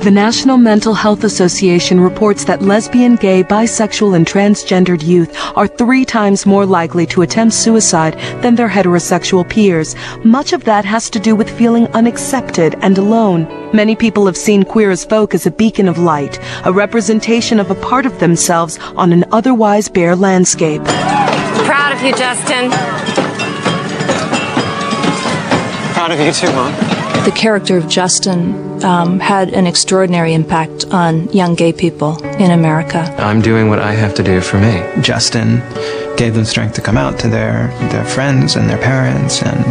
The National Mental Health Association reports that lesbian, gay, bisexual, and transgendered youth are 3 times more likely to attempt suicide than their heterosexual peers. Much of that has to do with feeling unaccepted and alone. Many people have seen Queer as Folk as a beacon of light, a representation of a part of themselves on an otherwise bare landscape. Proud of you, Justin. Proud of you too, Mom. The character of Justin had an extraordinary impact on young gay people in America. I'm doing what I have to do for me. Justin gave them strength to come out to their friends and their parents, and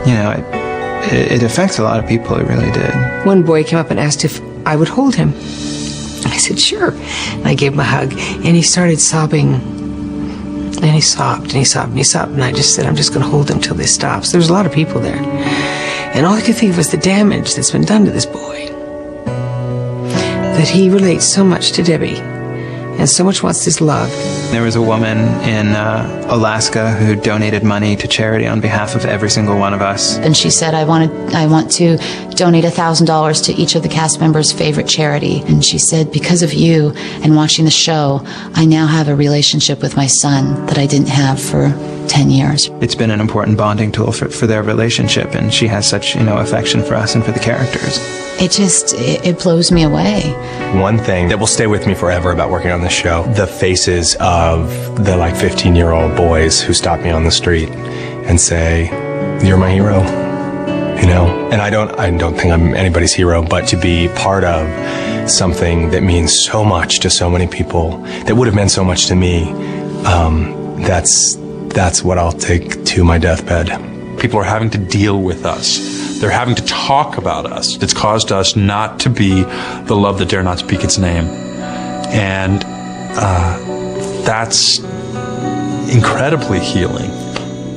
you know, it affects a lot of people. It really did. One boy came up and asked if I would hold him. I said, sure. And I gave him a hug, and he started sobbing. And he sobbed, and he sobbed, and he sobbed. And I just said, I'm just going to hold him till this stops. There's a lot of people there. And all I could think of was the damage that's been done to this boy. That he relates so much to Debbie, and so much wants this love. There was a woman in Alaska who donated money to charity on behalf of every single one of us. And she said, I want to donate $1,000 to each of the cast members' favorite charity. And she said, because of you and watching the show, I now have a relationship with my son that I didn't have for 10 years. It's been an important bonding tool for their relationship, and she has such, affection for us and for the characters. It blows me away. One thing that will stay with me forever about working on this show, the faces of the 15-year-old boys who stop me on the street and say, you're my hero, and I don't think I'm anybody's hero, but to be part of something that means so much to so many people, that would have meant so much to me, that's what I'll take to my deathbed. People are having to deal with us. They're having to talk about us. It's caused us not to be the love that dare not speak its name. And that's incredibly healing.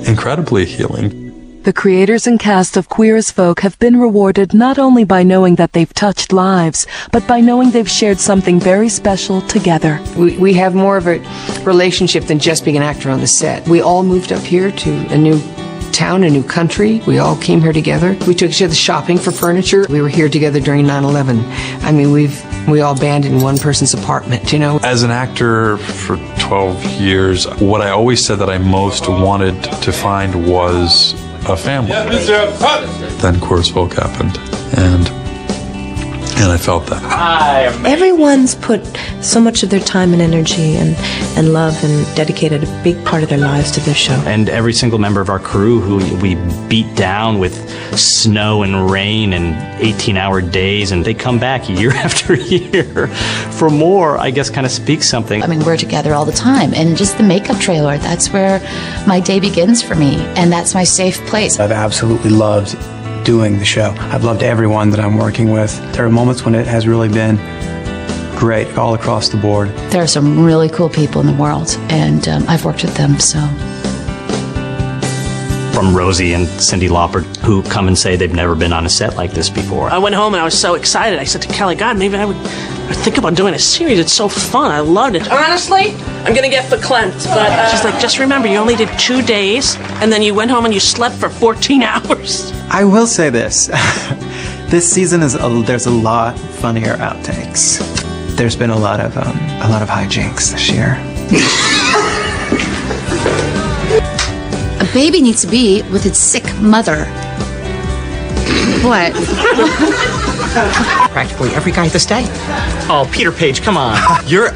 Incredibly healing. The creators and cast of Queer as Folk have been rewarded not only by knowing that they've touched lives, but by knowing they've shared something very special together. We have more of a relationship than just being an actor on the set. We all moved up here to a new town, a new country. We all came here together. We took each other shopping for furniture. We were here together during 9/11. I mean, we all banded in one person's apartment, As an actor for 12 years, what I always said that I most wanted to find was a family. Then Queer as Folk happened, and I felt that. Everyone's put so much of their time and energy and love and dedicated a big part of their lives to this show. And every single member of our crew who we beat down with snow and rain and 18-hour days, and they come back year after year for more, I guess kind of speaks something. I mean, we're together all the time, and just the makeup trailer, that's where my day begins for me, and that's my safe place. I've absolutely loved doing the show. I've loved everyone that I'm working with. There are moments when it has really been great all across the board. There are some really cool people in the world, and I've worked with them, so. From Rosie and Cyndi Lauper, who come and say they've never been on a set like this before. I went home and I was so excited. I said to Kelly, God, maybe I would think about doing a series. It's so fun. I loved it. Honestly, I'm going to get verklempt. But she's like, just remember, you only did 2 days, and then you went home and you slept for 14 hours. I will say this. This season there's a lot funnier outtakes. There's been a lot of hijinks this year. A baby needs to be with its sick mother. What? Practically every guy at the state. Oh, Peter Page, come on. Your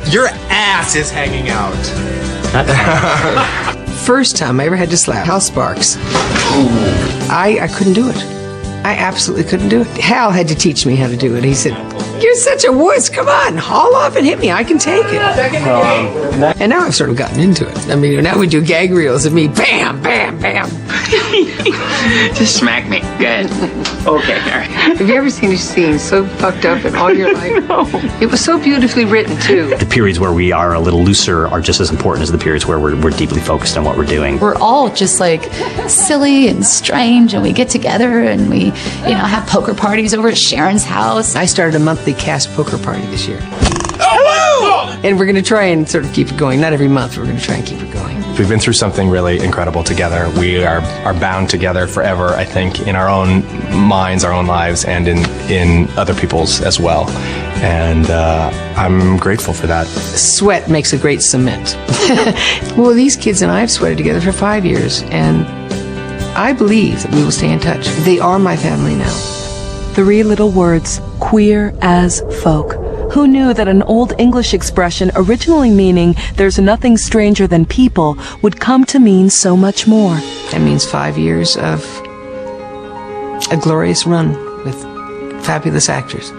ass is hanging out. First time I ever had to slap Hal Sparks. I couldn't do it. I absolutely couldn't do it. Hal had to teach me how to do it. He said, you're such a wuss. Come on, haul off and hit me. I can take it. And now I've sort of gotten into it. I mean, now we do gag reels of me. Bam, bam, bam. Just smack me. Good. Okay, all right. Have you ever seen a scene so fucked up in all your life? No. It was so beautifully written, too. The periods where we are a little looser are just as important as the periods where we're deeply focused on what we're doing. We're all just silly and strange, and we get together and we, have poker parties over at Sharon's house. I started a monthly cast poker party this year. Hello! And we're going to try and sort of keep it going. Not every month, we're going to try and keep it going. We've been through something really incredible together. We are bound together forever, I think, in our own minds, our own lives, and in other people's as well. And I'm grateful for that. Sweat makes a great cement. Well, these kids and I have sweated together for 5 years, and I believe that we will stay in touch. They are my family now. 3 little words, queer as folk. Who knew that an old English expression originally meaning there's nothing stranger than people would come to mean so much more? That means 5 years of a glorious run with fabulous actors.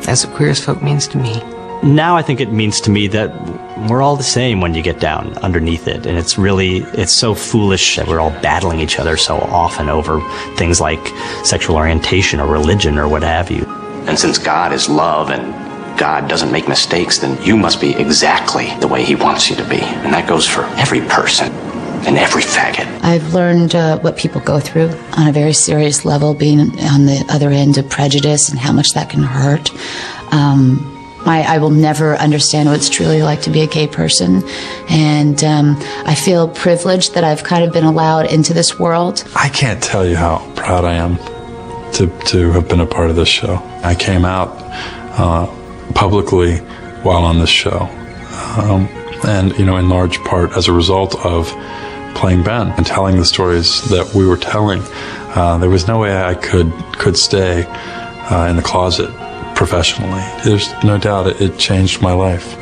That's what queer as folk means to me. Now I think it means to me that we're all the same when you get down underneath it. And it's so foolish that we're all battling each other so often over things like sexual orientation or religion or what have you. And since God is love and God doesn't make mistakes, then you must be exactly the way He wants you to be. And that goes for every person and every faggot. I've learned what people go through on a very serious level, being on the other end of prejudice and how much that can hurt. I will never understand what it's truly like to be a gay person, and I feel privileged that I've kind of been allowed into this world. I can't tell you how proud I am to have been a part of this show. I came out publicly while on this show, and in large part as a result of playing Ben and telling the stories that we were telling. There was no way I could stay in the closet professionally. There's no doubt it changed my life.